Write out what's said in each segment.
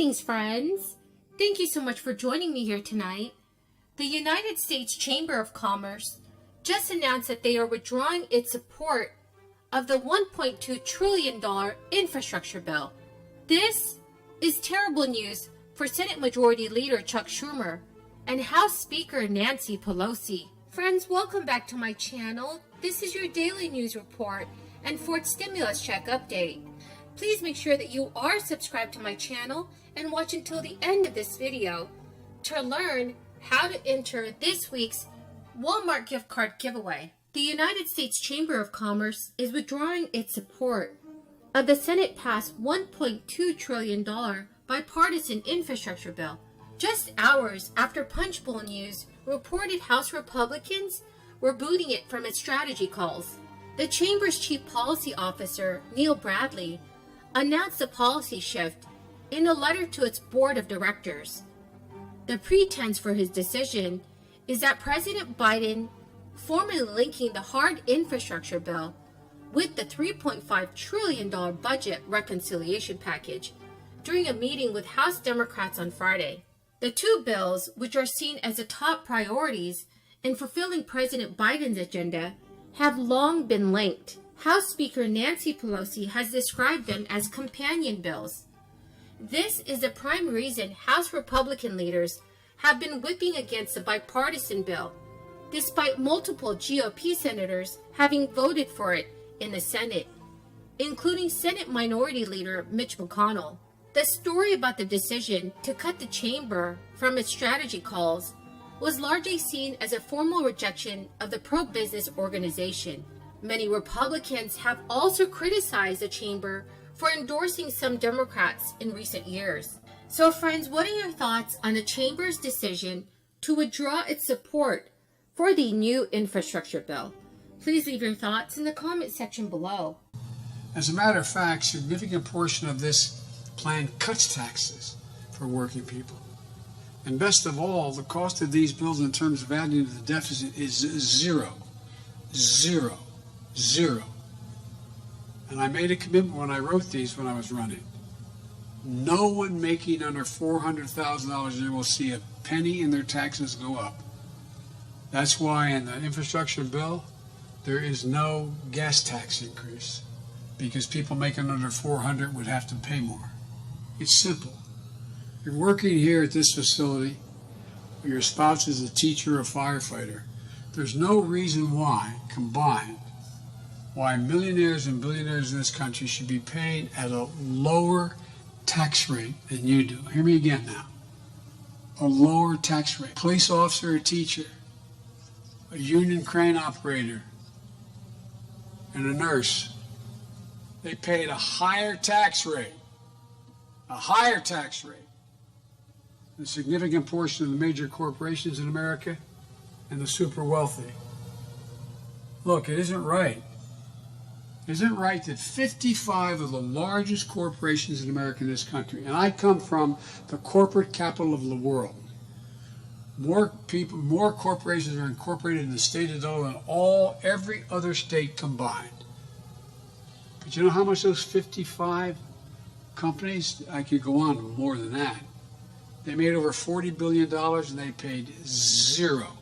Greetings, friends! Thank you so much for joining me here tonight. The United States Chamber of Commerce just announced that they are withdrawing its support of the $1.2 trillion infrastructure bill. This is terrible news for Senate Majority Leader Chuck Schumer and House Speaker Nancy Pelosi. Friends, welcome back to my channel. This is your daily news report and Ford stimulus check update. Please make sure that you are subscribed to my channel and watch until the end of this video to learn how to enter this week's Walmart gift card giveaway. The United States Chamber of Commerce is withdrawing its support of the Senate-passed $1.2 trillion bipartisan infrastructure bill, just hours after Punchbowl News reported House Republicans were booting it from its strategy calls. The Chamber's Chief Policy Officer, Neil Bradley, announced a policy shift in a letter to its board of directors. The pretense for his decision is that President Biden, formally linking the hard infrastructure bill with the $3.5 trillion budget reconciliation package during a meeting with House Democrats on Friday. The two bills, which are seen as the top priorities in fulfilling President Biden's agenda, have long been linked. House Speaker Nancy Pelosi has described them as companion bills. This is the prime reason House Republican leaders have been whipping against the bipartisan bill, despite multiple GOP senators having voted for it in the Senate, including Senate Minority Leader Mitch McConnell. The story about the decision to cut the chamber from its strategy calls was largely seen as a formal rejection of the pro-business organization. Many Republicans have also criticized the chamber for endorsing some Democrats in recent years. So friends, what are your thoughts on the chamber's decision to withdraw its support for the new infrastructure bill? Please leave your thoughts in the comment section below. As a matter of fact, a significant portion of this plan cuts taxes for working people. And best of all, the cost of these bills in terms of adding to the deficit is zero. Zero. Zero. And I made a commitment when I wrote these when I was running. No one making under $400,000 a year will see a penny in their taxes go up. That's why in the infrastructure bill, there is no gas tax increase, because people making under $400,000 would have to pay more. It's simple. You're working here at this facility, or your spouse is a teacher or a firefighter. There's no reason why, combined, why millionaires and billionaires in this country should be paying at a lower tax rate than you do. Hear me again now. A lower tax rate. Police officer or teacher, a union crane operator, and a nurse, they pay at a higher tax rate. A higher tax rate. A significant portion of the major corporations in America and the super wealthy. Look, it isn't right. It isn't right that 55 of the largest corporations in America in this country, and I come from the corporate capital of the world, more corporations are incorporated in the state of Delaware than every other state combined. But you know how much those 55 companies, I could go on more than that, they made over $40 billion and they paid zero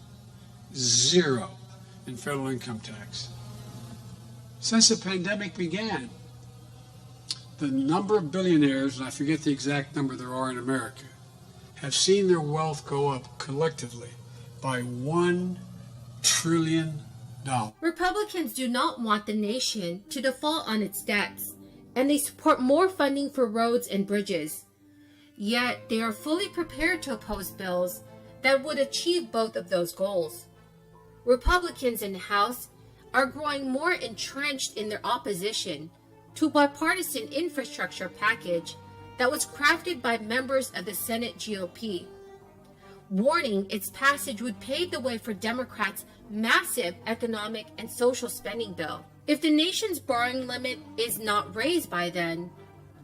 in federal income tax. Since the pandemic began, the number of billionaires, and I forget the exact number there are in America, have seen their wealth go up collectively by $1 trillion. Republicans do not want the nation to default on its debts, and they support more funding for roads and bridges. Yet, they are fully prepared to oppose bills that would achieve both of those goals. Republicans in the House are growing more entrenched in their opposition to a bipartisan infrastructure package that was crafted by members of the Senate GOP, warning its passage would pave the way for Democrats' massive economic and social spending bill. If the nation's borrowing limit is not raised by then,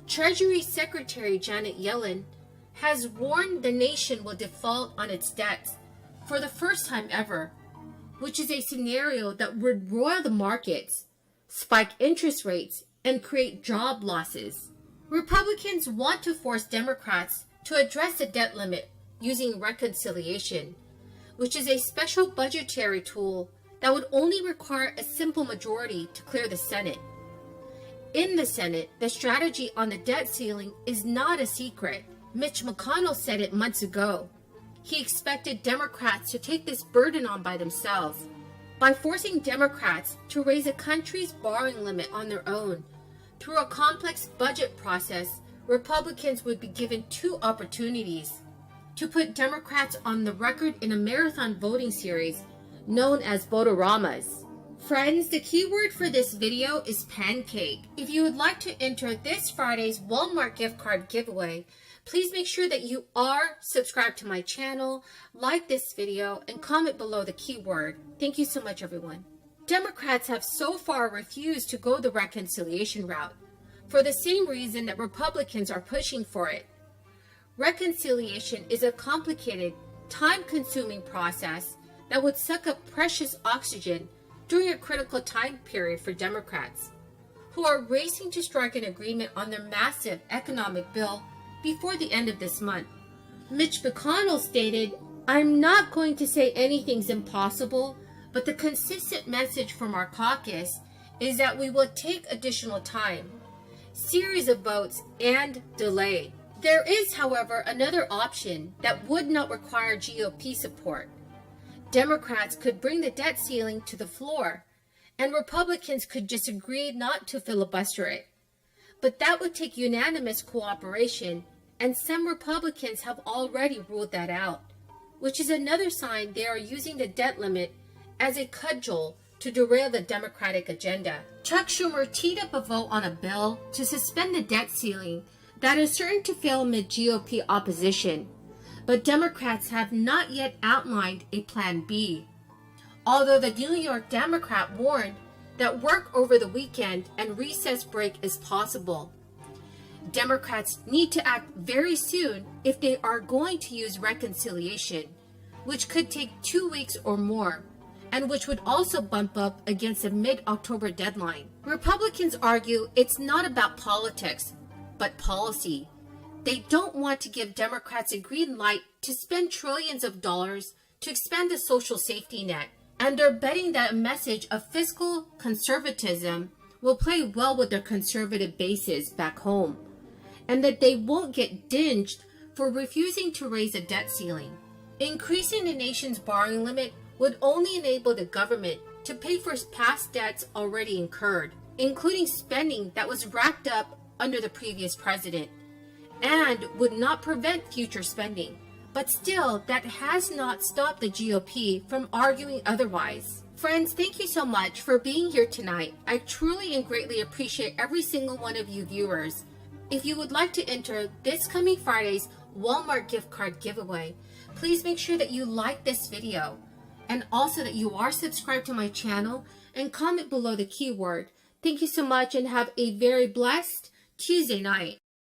Treasury Secretary Janet Yellen has warned the nation will default on its debts for the first time ever, which is a scenario that would roil the markets, spike interest rates, and create job losses. Republicans want to force Democrats to address the debt limit using reconciliation, which is a special budgetary tool that would only require a simple majority to clear the Senate. In the Senate, the strategy on the debt ceiling is not a secret. Mitch McConnell said it months ago. He expected Democrats to take this burden on by themselves. By forcing Democrats to raise a country's borrowing limit on their own through a complex budget process, Republicans would be given two opportunities to put Democrats on the record in a marathon voting series known as Votaramas. Friends, the keyword for this video is pancake. If you would like to enter this Friday's Walmart gift card giveaway, please make sure that you are subscribed to my channel, like this video, and comment below the keyword. Thank you so much, everyone. Democrats have so far refused to go the reconciliation route for the same reason that Republicans are pushing for it. Reconciliation is a complicated, time-consuming process that would suck up precious oxygen during a critical time period for Democrats, who are racing to strike an agreement on their massive economic bill before the end of this month. Mitch McConnell stated, "I'm not going to say anything's impossible, but the consistent message from our caucus is that we will take additional time, series of votes, and delay." There is, however, another option that would not require GOP support. Democrats could bring the debt ceiling to the floor, and Republicans could just agree not to filibuster it. But that would take unanimous cooperation, and some Republicans have already ruled that out, which is another sign they are using the debt limit as a cudgel to derail the Democratic agenda. Chuck Schumer teed up a vote on a bill to suspend the debt ceiling that is certain to fail amid GOP opposition, but Democrats have not yet outlined a Plan B. Although the New York Democrat warned that work over the weekend and recess break is possible, Democrats need to act very soon if they are going to use reconciliation, which could take 2 weeks or more, and which would also bump up against a mid-October deadline. Republicans argue it's not about politics, but policy. They don't want to give Democrats a green light to spend trillions of dollars to expand the social safety net, and are betting that a message of fiscal conservatism will play well with their conservative bases back home, and that they won't get dinged for refusing to raise a debt ceiling. Increasing the nation's borrowing limit would only enable the government to pay for past debts already incurred, including spending that was racked up under the previous president, and would not prevent future spending. But still, that has not stopped the GOP from arguing otherwise. Friends, thank you so much for being here tonight. I truly and greatly appreciate every single one of you viewers. If you would like to enter this coming Friday's Walmart gift card giveaway, please make sure that you like this video, and also that you are subscribed to my channel and comment below the keyword. Thank you so much, and have a very blessed Tuesday night.